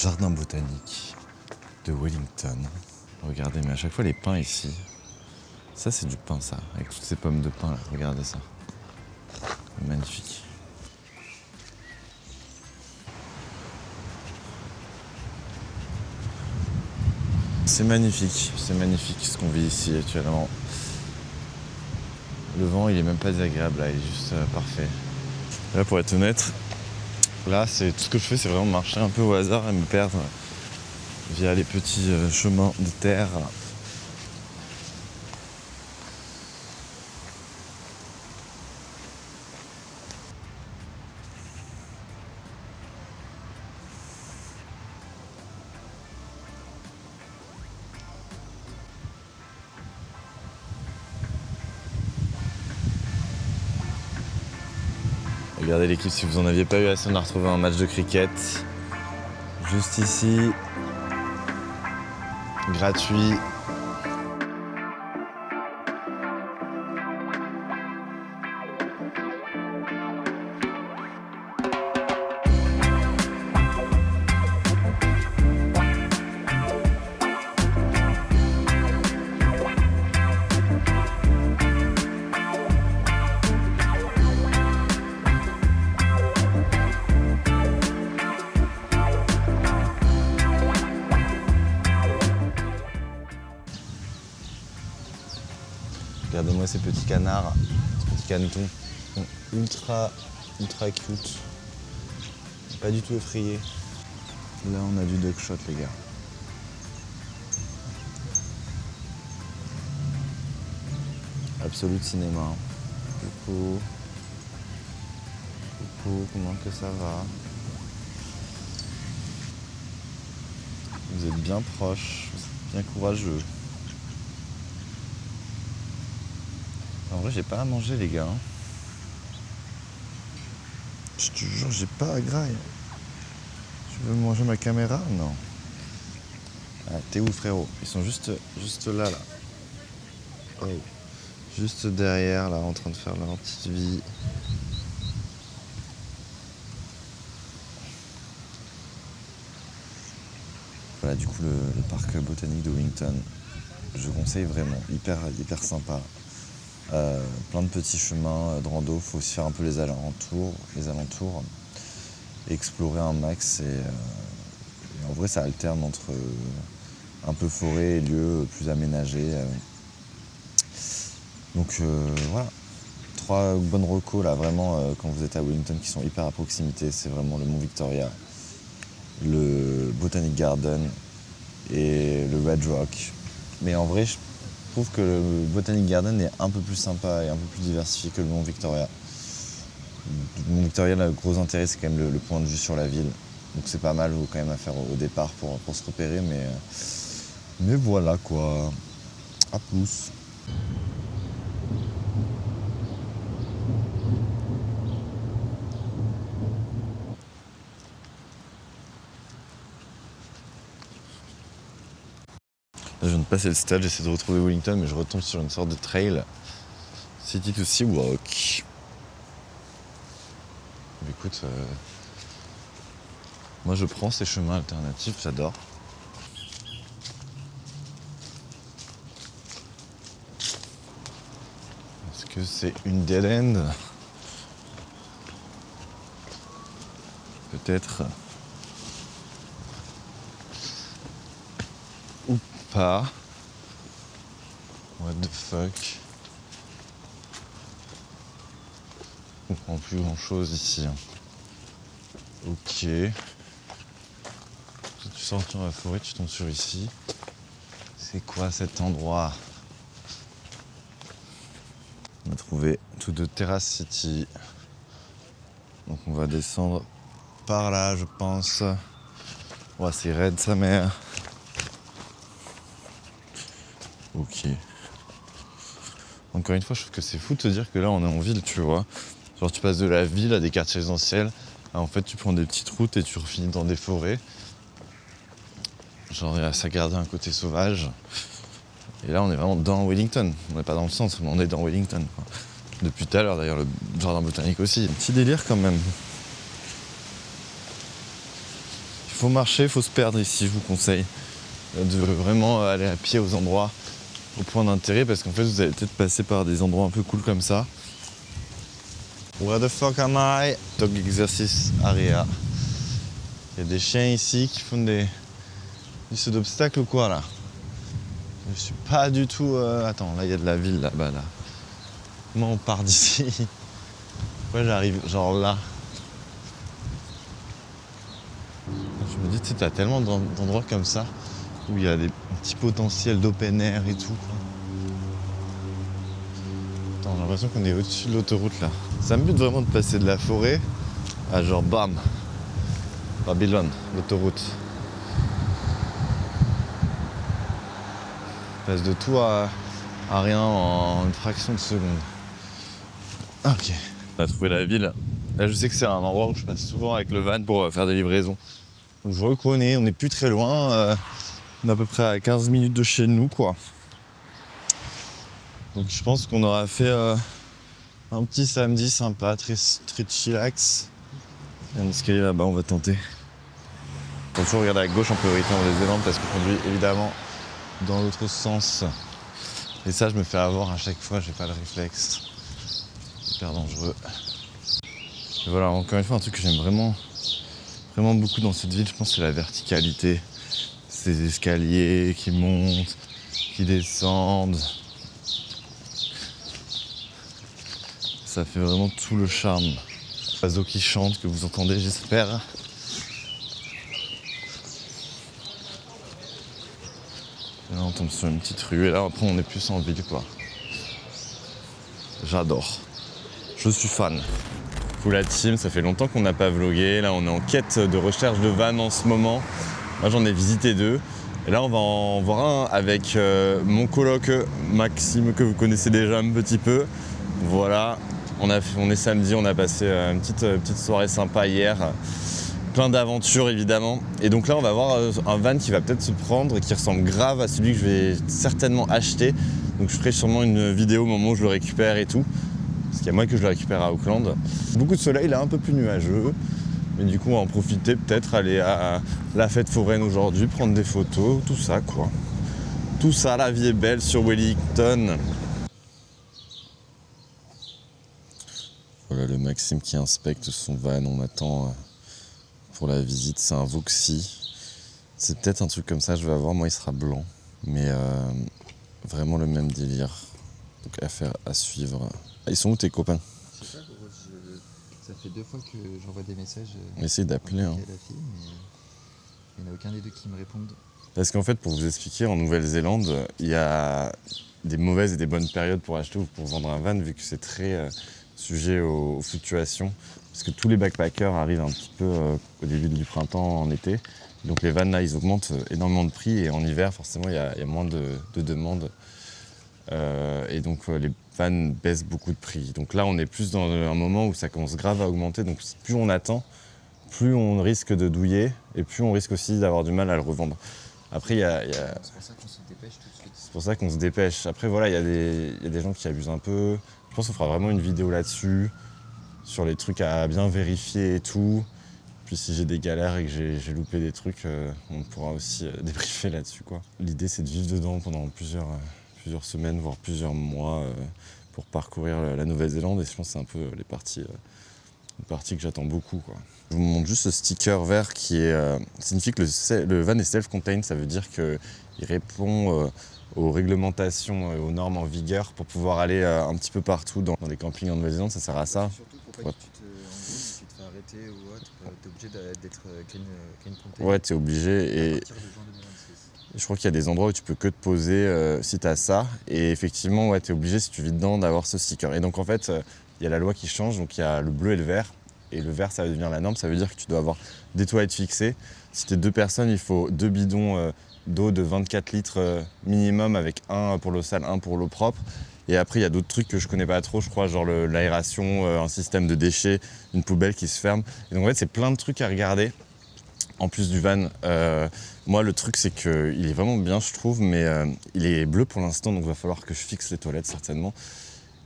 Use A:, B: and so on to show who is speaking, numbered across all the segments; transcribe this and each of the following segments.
A: jardin botanique de Wellington. Regardez, mais à chaque fois les pins ici. Ça c'est du pin ça, avec toutes ces pommes de pin là, regardez ça. Magnifique. C'est magnifique ce qu'on vit ici actuellement. Le vent il est même pas désagréable là, il est juste parfait. Là pour être honnête, là c'est tout ce que je fais, c'est vraiment marcher un peu au hasard et me perdre via les petits chemins de terre. Regardez l'équipe, si vous en aviez pas eu assez, on a retrouvé un match de cricket. Juste ici. Gratuit. Regardez-moi ces petits canards, ces petits canetons. Ils sont ultra cute. Pas du tout effrayés. Là on a du duckshot les gars. Absolute cinéma. Coucou. Coucou, comment que ça va? Vous êtes bien proches, vous êtes bien courageux. En vrai, j'ai pas à manger, les gars. Je te jure, j'ai pas à graille. Tu veux manger ma caméra? Non. Ah, t'es où, frérot? Ils sont juste là. Oh. Juste derrière, là, en train de faire leur petite vie. Voilà, du coup, le parc botanique de Wellington, je conseille vraiment. Hyper sympa. Plein de petits chemins de rando, il faut aussi faire un peu les alentours, explorer un max et en vrai ça alterne entre un peu forêt et lieux plus aménagés. Donc voilà, 3 bonnes recos là vraiment quand vous êtes à Wellington qui sont hyper à proximité, c'est vraiment le Mont Victoria, le Botanic Garden et le Red Rock. Mais en vrai, je trouve que le Botanic Garden est un peu plus sympa et un peu plus diversifié que le Mont Victoria. Le Mont Victoria, le gros intérêt, c'est quand même le point de vue sur la ville. Donc c'est pas mal quand même à faire au départ pour se repérer, mais voilà quoi. À plus. Là, je viens de passer le stade, j'essaie de retrouver Wellington, mais je retombe sur une sorte de trail. City to Sea Walk. Mais écoute, moi je prends ces chemins alternatifs, j'adore. Est-ce que c'est une dead end? Peut-être. Ou pas. What the fuck? Je comprends plus grand chose ici. Ok. Tu sors dans la forêt, tu tombes sur ici. C'est quoi cet endroit? On a trouvé tout de Terrace City. Donc on va descendre par là, je pense. Ouais, c'est raide sa mère. Ok. Encore une fois, je trouve que c'est fou de te dire que là on est en ville, tu vois. Genre tu passes de la ville à des quartiers résidentiels. En fait, tu prends des petites routes et tu refinis dans des forêts. Genre, ça garde un côté sauvage. Et là, on est vraiment dans Wellington. On n'est pas dans le centre, mais on est dans Wellington, quoi. Depuis tout à l'heure, d'ailleurs, le jardin botanique aussi. Un petit délire quand même. faut marcher, faut se perdre ici, je vous conseille de vraiment aller à pied aux endroits au point d'intérêt parce qu'en fait vous allez peut-être passer par des endroits un peu cool comme ça. Where the fuck am I? Dog exercice area. Il y a des chiens ici qui font des sauts d'obstacles ou quoi là? Je suis pas du tout... Attends, là il y a de la ville là-bas là. Comment on part d'ici? Pourquoi j'arrive genre là? Je me dis, tu sais, t'as tellement d'endroits comme ça où il y a des petits potentiels d'open air et tout, quoi. Attends, j'ai l'impression qu'on est au-dessus de l'autoroute là. Ça me bute vraiment de passer de la forêt à genre bam, Babylone, l'autoroute. On passe de tout à rien en une fraction de seconde. Ok. On a trouvé la ville. Là, je sais que c'est un endroit où je passe souvent avec le van pour faire des livraisons. Donc je reconnais, on n'est plus très loin. On est à peu près à 15 minutes de chez nous, quoi. Donc je pense qu'on aura fait un petit samedi sympa, très chillax. Il y a un escalier là-bas, on va tenter. Faut toujours regarder à gauche en priorité en Nouvelle-Zélande parce qu'on conduit évidemment dans l'autre sens. Et ça, je me fais avoir à chaque fois, j'ai pas le réflexe. Hyper dangereux. Et voilà, encore une fois, un truc que j'aime vraiment beaucoup dans cette ville, je pense, c'est la verticalité. Ces escaliers qui montent, qui descendent. Ça fait vraiment tout le charme. Oiseaux qui chantent, que vous entendez, j'espère. Et là, on tombe sur une petite rue, et là, après, on est plus en ville, quoi. J'adore. Je suis fan. Pour la team, ça fait longtemps qu'on n'a pas vlogué. Là, on est en quête de recherche de van en ce moment. Moi, j'en ai visité 2. Et là, on va en voir un avec mon coloc Maxime, que vous connaissez déjà un petit peu. Voilà. On est samedi, on a passé une petite soirée sympa hier. Plein d'aventures, évidemment. Et donc là, on va voir un van qui va peut-être se prendre et qui ressemble grave à celui que je vais certainement acheter. Donc, je ferai sûrement une vidéo au moment où je le récupère et tout. Parce qu'il y a moi que je le récupère à Auckland. Beaucoup de soleil, là un peu plus nuageux. Mais du coup, on va en profiter, peut-être aller à la fête foraine aujourd'hui, prendre des photos, tout ça quoi. Tout ça, la vie est belle sur Wellington. Voilà le Maxime qui inspecte son van, on attend pour la visite. C'est un Voxy. C'est peut-être un truc comme ça, je vais avoir. Moi, il sera blanc. Mais vraiment le même délire. Donc affaire à suivre. Ils sont où tes copains?
B: Je sais pas, ça fait 2 fois que j'envoie des messages.
A: Essaye d'appeler.
B: À la fille, mais il n'y en a aucun des 2 qui me répondent.
A: Parce qu'en fait, pour vous expliquer, en Nouvelle-Zélande, il y a des mauvaises et des bonnes périodes pour acheter ou pour vendre un van, vu que c'est très sujet aux fluctuations. Parce que tous les backpackers arrivent un petit peu au début du printemps, en été. Donc les vannes là, ils augmentent énormément de prix et en hiver, forcément, il y a moins de demandes. Et donc les vannes baissent beaucoup de prix. Donc là, on est plus dans un moment où ça commence grave à augmenter. Donc plus on attend, plus on risque de douiller et plus on risque aussi d'avoir du mal à le revendre. Après,
B: C'est pour ça qu'on se dépêche tout de suite.
A: C'est pour ça qu'on se dépêche. Après, voilà, il y a des gens qui abusent un peu. Je pense qu'on fera vraiment une vidéo là-dessus, sur les trucs à bien vérifier et tout. Puis si j'ai des galères et que j'ai loupé des trucs, on pourra aussi débriefer là-dessus, quoi. L'idée, c'est de vivre dedans pendant plusieurs semaines, voire plusieurs mois, pour parcourir la Nouvelle-Zélande. Et je pense que c'est un peu les parties que j'attends beaucoup, quoi. Je vous montre juste ce sticker vert qui signifie que le van est self-contained. Ça veut dire qu'il répond aux réglementations et aux normes en vigueur pour pouvoir aller un petit peu partout dans les campings en Nouvelle-Zélande. Ça sert à ça.
B: Surtout pour pas que si tu te fais arrêter ou autre, t'es obligé d'être clean container.
A: Ouais, t'es obligé.
B: À partir de juin 2026.
A: Je crois qu'il y a des endroits où tu peux que te poser si t'as ça. Et effectivement, ouais, t'es obligé, si tu vis dedans, d'avoir ce sticker. Et donc en fait, il y a la loi qui change. Donc il y a le bleu et le vert. Et le vert, ça va devenir la norme. Ça veut dire que tu dois avoir des toilettes fixées. Si t'es 2 personnes, il faut 2 bidons d'eau de 24 litres minimum, avec un pour l'eau sale, un pour l'eau propre. Et après, il y a d'autres trucs que je connais pas trop, je crois, genre l'aération, un système de déchets, une poubelle qui se ferme. Et donc en fait, c'est plein de trucs à regarder. En plus du van, moi le truc c'est qu'il est vraiment bien, je trouve, mais il est bleu pour l'instant, donc il va falloir que je fixe les toilettes certainement.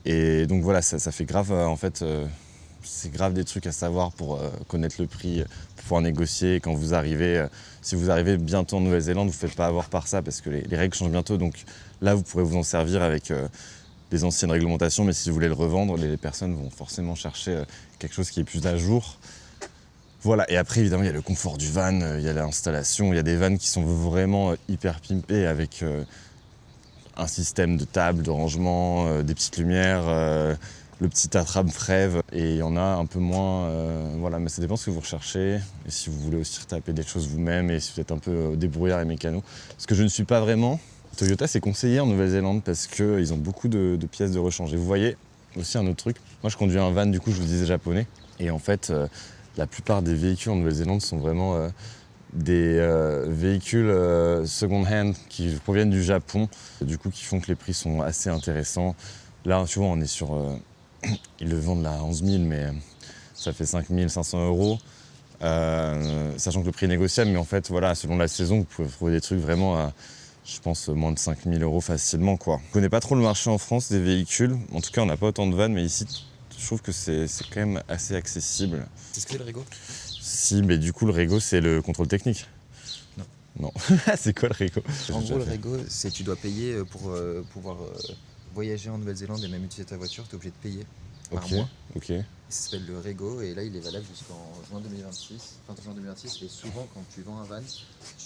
A: Et donc voilà, ça fait grave en fait c'est grave des trucs à savoir pour connaître le prix, pour pouvoir négocier. Quand vous arrivez, si vous arrivez bientôt en Nouvelle-Zélande, vous ne faites pas avoir par ça parce que les règles changent bientôt. Donc là, vous pourrez vous en servir avec les anciennes réglementations, mais si vous voulez le revendre, les personnes vont forcément chercher quelque chose qui est plus à jour. Voilà, et après évidemment il y a le confort du van, il y a l'installation, il y a des vannes qui sont vraiment hyper pimpées avec un système de table, de rangement, des petites lumières, le petit attrape-frève, et il y en a un peu moins, voilà, mais ça dépend ce que vous recherchez, et si vous voulez aussi retaper des choses vous-même, et si vous êtes un peu débrouillard et mécano, ce que je ne suis pas vraiment. Toyota c'est conseillé en Nouvelle-Zélande parce qu'ils ont beaucoup de pièces de rechange. Et vous voyez aussi un autre truc, moi je conduis un van du coup je vous disais japonais, et en fait la plupart des véhicules en Nouvelle-Zélande sont vraiment des véhicules second-hand qui proviennent du Japon, du coup qui font que les prix sont assez intéressants. Là tu vois on est sur, ils le vendent là à 11 000 mais ça fait 5 500 €. Sachant que le prix est négociable, mais en fait voilà, selon la saison vous pouvez trouver des trucs vraiment à, je pense, moins de 5 000 € facilement quoi. Je connais pas trop le marché en France des véhicules, en tout cas on n'a pas autant de vannes, mais ici je trouve que c'est quand même assez accessible.
B: C'est ce que c'est le Rego?
A: Si, mais du coup le Rego c'est le contrôle technique.
B: Non.
A: Non. C'est quoi le Rego?
B: En gros, le Rego, c'est tu dois payer pour pouvoir voyager en Nouvelle-Zélande et même utiliser ta voiture, tu es obligé de payer par mois.
A: Ok.
B: Ça s'appelle le Rego et là il est valable jusqu'en juin 2026, fin de juin 2026. Et souvent quand tu vends un van,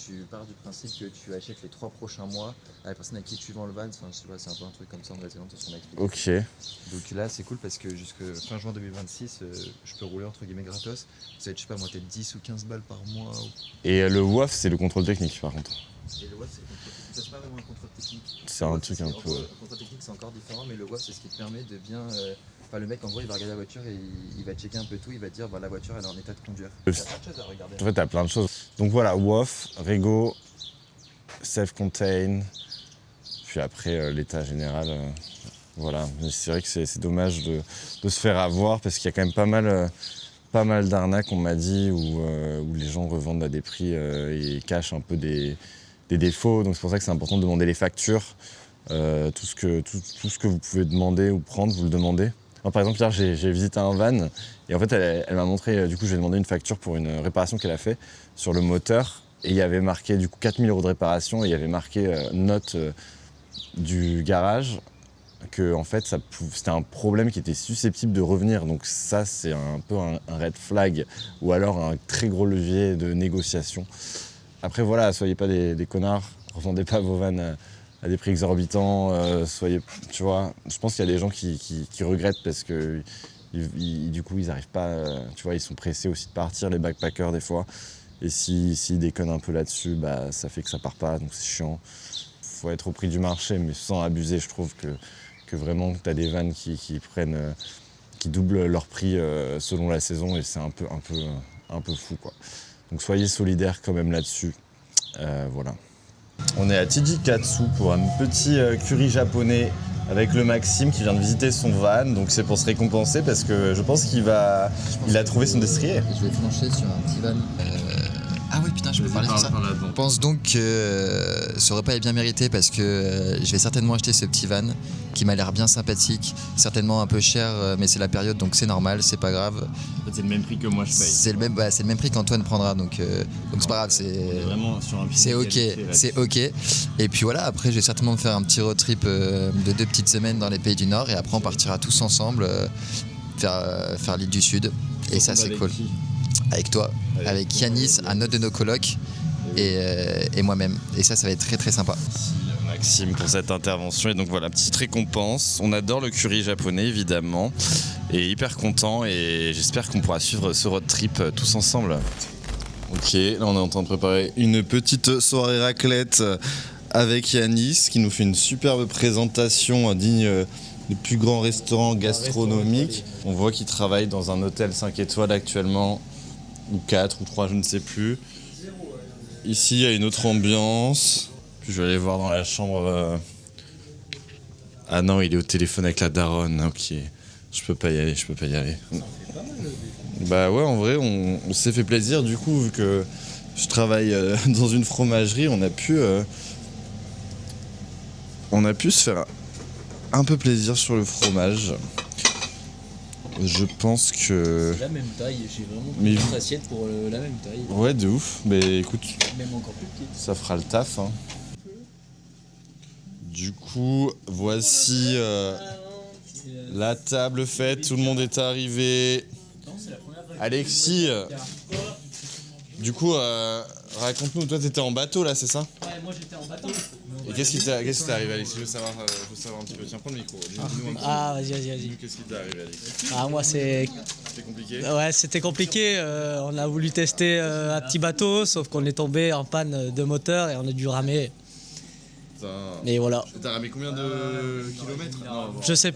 B: tu pars du principe que tu achètes les 3 prochains mois à la personne à qui tu vends le van. Enfin, je sais pas, c'est un peu un truc comme ça en Nouvelle-Zélande, c'est ce qu'on m'a expliqué.
A: Ok.
B: Donc là c'est cool parce que jusqu'à fin juin 2026, je peux rouler entre guillemets gratos. Ça va être, je sais pas moi, peut-être 10 ou 15 balles par mois.
A: Et le WAF c'est le contrôle technique par contre.
B: Et le WAF c'est le contrôle technique. Ça, c'est pas vraiment un contrôle technique.
A: C'est un truc un peu.
B: Le contrôle technique c'est encore différent, mais le WAF c'est ce qui te permet de bien. Enfin, le mec en gros il va regarder la voiture et il va checker un peu tout, il va te dire bah, la voiture elle est en état de conduire. Il y a plein de choses à regarder.
A: En fait t'as plein de choses. Donc voilà, WAF, Rego, self-contain, puis après l'état général. Voilà, mais c'est vrai que c'est dommage de se faire avoir parce qu'il y a quand même pas mal d'arnaques, on m'a dit, où les gens revendent à des prix et cachent un peu des défauts. Donc c'est pour ça que c'est important de demander les factures. Tout ce que vous pouvez demander ou prendre, vous le demandez. Moi, par exemple, hier, j'ai visité un van et en fait, elle m'a montré, du coup, j'ai demandé une facture pour une réparation qu'elle a fait sur le moteur et il y avait marqué, du coup, 4 000 € de réparation et il y avait marqué note du garage que, en fait, c'était un problème qui était susceptible de revenir. Donc ça, c'est un peu un red flag ou alors un très gros levier de négociation. Après, voilà, soyez pas des connards, revendez pas vos vannes à des prix exorbitants, tu vois, je pense qu'il y a des gens qui regrettent parce que du coup ils arrivent pas, tu vois, ils sont pressés aussi de partir, les backpackers des fois, et s'ils déconnent un peu là-dessus, bah ça fait que ça part pas, donc c'est chiant. Faut être au prix du marché, mais sans abuser. Je trouve que vraiment t'as des vannes qui doublent leur prix selon la saison et c'est un peu fou quoi. Donc soyez solidaires quand même là-dessus, voilà. On est à Chijikatsu pour un petit curry japonais avec le Maxime qui vient de visiter son van, donc c'est pour se récompenser parce que je pense qu'il a trouvé son destrier.
B: Je vais flancher sur un petit van. Ah oui putain, je peux parler de ça. Je pense donc que ce repas est bien mérité parce que je vais certainement acheter ce petit van qui m'a l'air bien sympathique, certainement un peu cher, mais c'est la période donc c'est normal, c'est pas grave.
A: En fait, c'est le même prix que moi je paye.
B: C'est le même prix qu'Antoine prendra, donc c'est pas grave, c'est ok. Et puis voilà, après je vais certainement me faire un petit road trip de 2 petites semaines dans les pays du Nord et après on partira tous ensemble faire l'île du Sud. Et ça c'est cool. Avec toi, avec Yanis, un autre de nos colocs et moi-même. Et ça va être très très sympa.
A: Merci Maxime pour cette intervention. Et donc voilà, petite récompense. On adore le curry japonais évidemment. Et hyper content et j'espère qu'on pourra suivre ce road trip tous ensemble. Ok, là on est en train de préparer une petite soirée raclette avec Yanis qui nous fait une superbe présentation digne des plus grands restaurants gastronomiques. On voit qu'il travaille dans un hôtel 5 étoiles actuellement. Ou 4 ou 3, je ne sais plus. Ici, il y a une autre ambiance. Puis je vais aller voir dans la chambre. Ah non, il est au téléphone avec la daronne. Ok, je peux pas y aller. Bah ouais, en vrai, on s'est fait plaisir. Du coup, vu que je travaille dans une fromagerie, on a pu se faire un peu plaisir sur le fromage. Je pense que...
C: La même taille, j'ai vraiment
A: Mais
C: une assiette pour la même taille.
A: Ouais, de ouf. Mais écoute,
C: Même encore plus petite.
A: ça fera le taf. Hein. Du coup, voici la table faite. Tout le monde est arrivé. Alexis, du coup, raconte-nous. Toi, t'étais en bateau là, c'est ça?
C: Ouais, moi j'étais en bateau.
A: Et qu'est-ce qui t'est arrivé, Alexis? Je veux savoir un petit peu. Tiens, prends le micro. Dis-nous un petit peu.
D: Ah, vas-y.
A: Qu'est-ce qui t'est arrivé, Alexis?
D: Ah, moi, c'est.
A: C'était compliqué?
D: Ouais, c'était compliqué. On a voulu tester un petit bateau, sauf qu'on est tombé en panne de moteur et on a dû ramer.
A: Putain.
D: Et voilà.
A: T'as ramé combien de kilomètres? Non, bon.
D: Je sais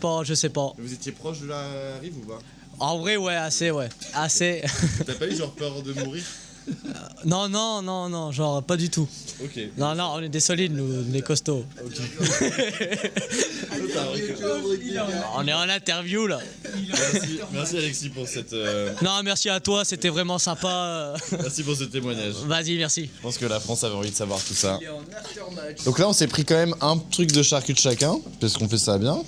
D: pas.
A: Vous étiez proche de la rive ou pas?
D: En vrai, ouais, assez.
A: T'as pas eu genre peur de mourir?
D: Non, genre, pas du tout.
A: Ok.
D: Non, on est des solides, nous, des costauds. On est en interview, là.
A: Merci Alexis pour cette.
D: Non, merci à toi, c'était vraiment sympa.
A: Merci pour ce témoignage.
D: Vas-y, merci.
A: Je pense que la France avait envie de savoir tout ça. Donc là, on s'est pris quand même un truc de charcut chacun, parce qu'on fait ça bien.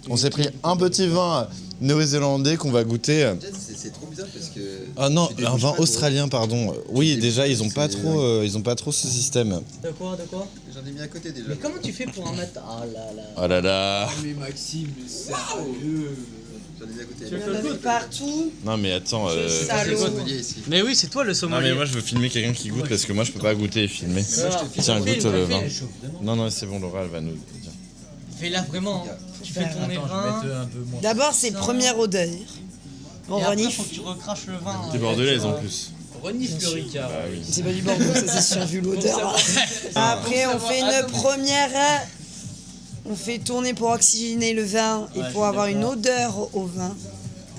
A: On s'est pris un petit vin néo-zélandais qu'on va goûter.
B: C'est trop bizarre parce que.
A: Ah non, un vin australien, pardon. Oui, déjà, ils ont pas trop ce système.
D: De quoi
B: J'en ai mis à côté déjà.
D: Mais comment tu fais pour en mettre. Ah là là.
A: Oh là là.
C: Mais Maxime, sérieux.
B: J'en ai mis à côté.
E: Il y en avait partout.
A: Non mais attends.
E: Salaud.
B: Ici.
D: Mais oui, c'est toi le
A: Non
D: sommelier.
A: mais moi je veux filmer quelqu'un qui goûte parce que moi je peux pas goûter et filmer. Tiens, goûte le vin. Non, c'est bon, Laura elle va nous dire.
D: Fais-la vraiment. Tu fais tourner le vin.
C: Un peu moins.
E: D'abord, c'est première odeur. On
D: Et après,
E: renifle.
D: faut que tu recraches le vin.
A: T'es bordelaise en plus.
C: Renifle le Ricard.
A: Bah oui.
E: C'est pas du Bordeaux, ça c'est sûr, vu l'odeur. Après, on fait une première. On fait tourner pour oxygéner le vin et pour avoir une odeur au vin.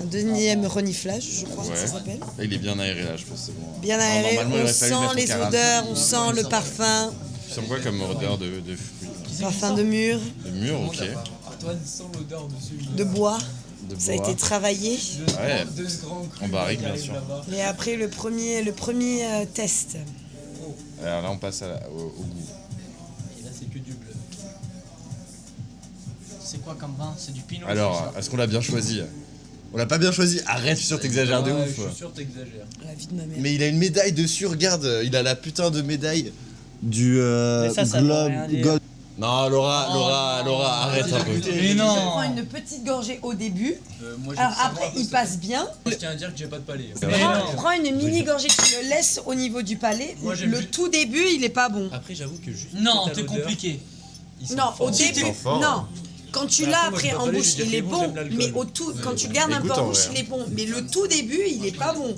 E: Un deuxième reniflage, je crois que ça s'appelle.
A: Là, il est bien aéré là, je pense que c'est bon.
E: Bien
A: Alors,
E: aéré,
A: normalement, il
E: on
A: aurait fallu
E: sent
A: mettre en
E: les
A: carafe.
E: odeurs, on sent le parfum.
A: Tu sens quoi comme odeur de fruits?
E: Parfum de mûr,
A: De mûr, ok.
C: Antoine sent l'odeur dessus.
E: de bois.
A: De
E: Ça a
A: bois.
E: été travaillé.
A: Ouais.
C: Deux grands crus
A: En barrique,
C: qui
A: bien
C: arrivent
A: sûr.
C: là-bas.
E: Et après, le premier test.
A: Alors là on passe au goût.
C: Et là c'est que du bleu.
D: C'est quoi comme vin? C'est du pinot.
A: Alors, est-ce qu'on l'a bien choisi? On l'a pas bien choisi. Arrête, je suis sûr t'exagères de
C: Ouais,
A: ouf.
C: je suis sûr que t'exagères.
E: La vie de ma mère.
A: Mais il a une médaille dessus, regarde, il a la putain de médaille du
D: Mais ça veut rien dire.
A: Gold. Non, Laura, arrête un peu.
D: Mais
E: Je
D: non.
E: prends une petite gorgée au début.
C: Moi j'ai
E: Alors
C: le savoir
E: après,
C: parce
E: il
C: que-
E: passe bien.
C: Je tiens à dire que j'ai pas de palais.
E: Prends une mini gorgée, tu le laisses au niveau du palais.
C: Moi, j'aime
E: Le
C: juste-
E: tout début, il est pas bon.
C: Après j'avoue que juste.
D: Non,
C: à
D: t'es
C: l'odeur,
D: compliqué.
C: ils sont
E: Non,
C: forts.
E: au début,
A: sont forts.
E: non. Quand tu
C: Bah,
E: l'as
C: après, moi,
E: après
C: je peux
E: en
C: pas les
E: bouche,
C: dire,
E: il
C: c'est
E: est
C: bon,
E: bon.
C: j'aime l'alcool.
E: Mais au tout, quand tu le gardes un peu
A: Écoute,
E: en
A: en
E: bouche,
A: vrai.
E: il est bon. Mais le tout début, il est pas bon.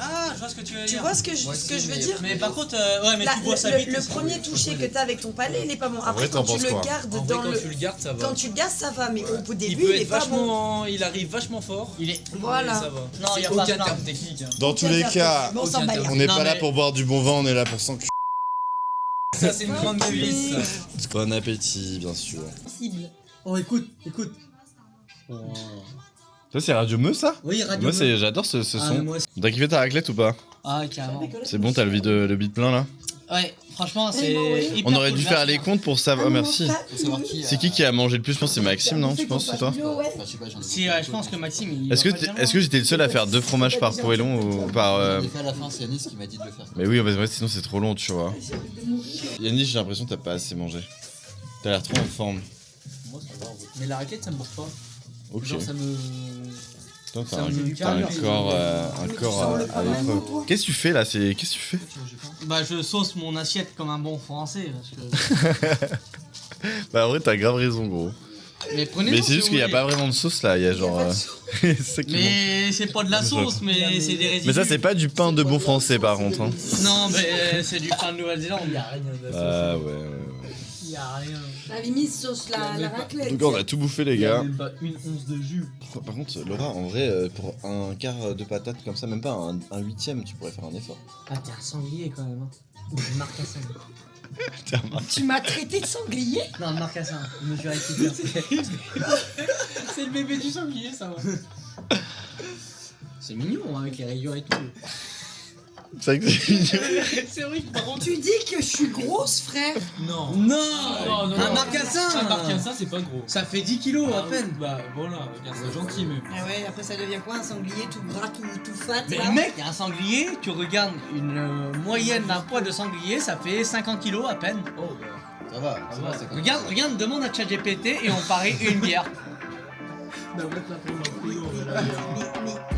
D: Ah, je vois ce que tu veux dire.
E: Tu vois ce que je veux dire?
D: Mais par contre, ouais, mais
E: Là,
D: tu bois ça
E: le,
D: vite.
E: le premier toucher que t'as avec ton palais, il est pas bon. Après,
A: vrai,
E: quand
A: t'en
E: tu
A: penses
E: le
A: quoi?
E: gardes
C: En vrai,
E: dans
C: quand
E: le.
C: tu le gardes, ça va.
E: Quand tu le gardes, ça va, mais au
C: Il
E: début,
C: peut
E: il est
C: être
E: pas bon.
C: vachement. Il arrive vachement fort.
D: Il est.
E: Voilà.
C: Mais ça va.
D: Non,
C: C'est
D: y a pas
C: aucun
D: de-
C: terme technique. Hein.
A: Dans tous les cas,
E: Bon, on s'en bat les
A: on
E: couilles.
A: n'est
D: Non,
A: pas là
D: mais-
A: pour boire du bon vin, on est là pour s'enculer.
C: Ça c'est une grande devise. ça.
A: Bon appétit, bien sûr.
D: Oh, écoute.
A: Ça, c'est Radio Meux, ça?
D: Oui, radio.
A: Moi, j'adore ce
D: Ah,
A: son.
D: moi aussi.
A: T'as kiffé ta raclette ou pas?
D: Ah, carrément.
A: C'est bon, t'as le beat plein là?
D: Ouais, franchement, c'est. hyper
A: On aurait
D: cool,
A: dû
D: là.
A: faire les comptes pour savoir. Oh, merci.
B: Faut savoir qui.
A: C'est qui a mangé le plus? Je pense que c'est Maxime, non? Tu penses que c'est toi?
B: Enfin, je sais pas, j'en ai
D: Si, ouais, je pense que Maxime. il
A: Est-ce
D: va pas tellement.
A: que j'étais le seul à faire 2 fromages par poêlon ou par.
B: Je l'ai fait à la fin, c'est Yanis qui m'a dit de le faire.
A: Mais oui, parce que sinon c'est trop long, tu vois. Yannis, j'ai l'impression que t'as pas assez mangé. T'as l'air trop en forme.
C: Moi ça va. Mais la raquette ça me bouffe pas.
A: Ok.
C: Genre ça me.
A: Putain,
C: ça me
A: t'as un
C: calme.
A: corps à l'épreuve. Qu'est-ce que tu fais là? Qu'est-ce que tu fais?
D: Bah, je sauce mon assiette comme un bon français. Parce que...
A: Bah en vrai, t'as grave raison, gros.
D: Mais prenez.
A: Mais c'est juste qu'il y a pas vraiment de sauce là, il y a genre. C'est ça qui manque.
D: Mais c'est pas de la sauce, mais c'est des résidus.
A: Mais ça, c'est pas du pain de bon français par contre. Hein.
D: Non, mais c'est du pain de Nouvelle-Zélande.
C: Y'a rien de la
A: Ah
C: sauce.
D: Y a rien.
E: La limite sauce la raclette.
A: Donc on a tout bouffé, les
C: Il y a
A: gars.
C: même pas une once de jus.
A: Par contre, Laura, en vrai, pour un quart de patate comme ça, même pas un huitième, tu pourrais faire un effort.
D: Ah, t'es un sanglier quand même. Hein. Une marcassin.
E: Tu m'as traité de sanglier?
D: Non, une marcassin. Une mesure équilibrée.
C: C'est le bébé du sanglier ça va.
D: C'est mignon avec les rayures et tout.
A: C'est vrai que c'est mignon.
C: C'est vrai que par contre.
E: Tu dis que je suis grosse, frère.
C: Non.
D: Non, un marcassin.
C: Un marcassin, c'est pas gros.
D: Ça fait 10 kilos à peine.
C: Bah voilà, regarde, c'est gentil, mais.
E: Ah ouais, après ça devient quoi? Un sanglier tout gras, tout fat
D: Mais
E: là
D: mec, un sanglier, tu regardes une moyenne d'un poids de sanglier, ça fait 50 kilos à peine.
C: Oh, bah.
B: Ça va,
C: ça va,
B: c'est
D: Regarde, demande à ChatGPT et on parie une bière.
C: Bah, mettre la pomme dans le frigo, on va la bière.
E: Mais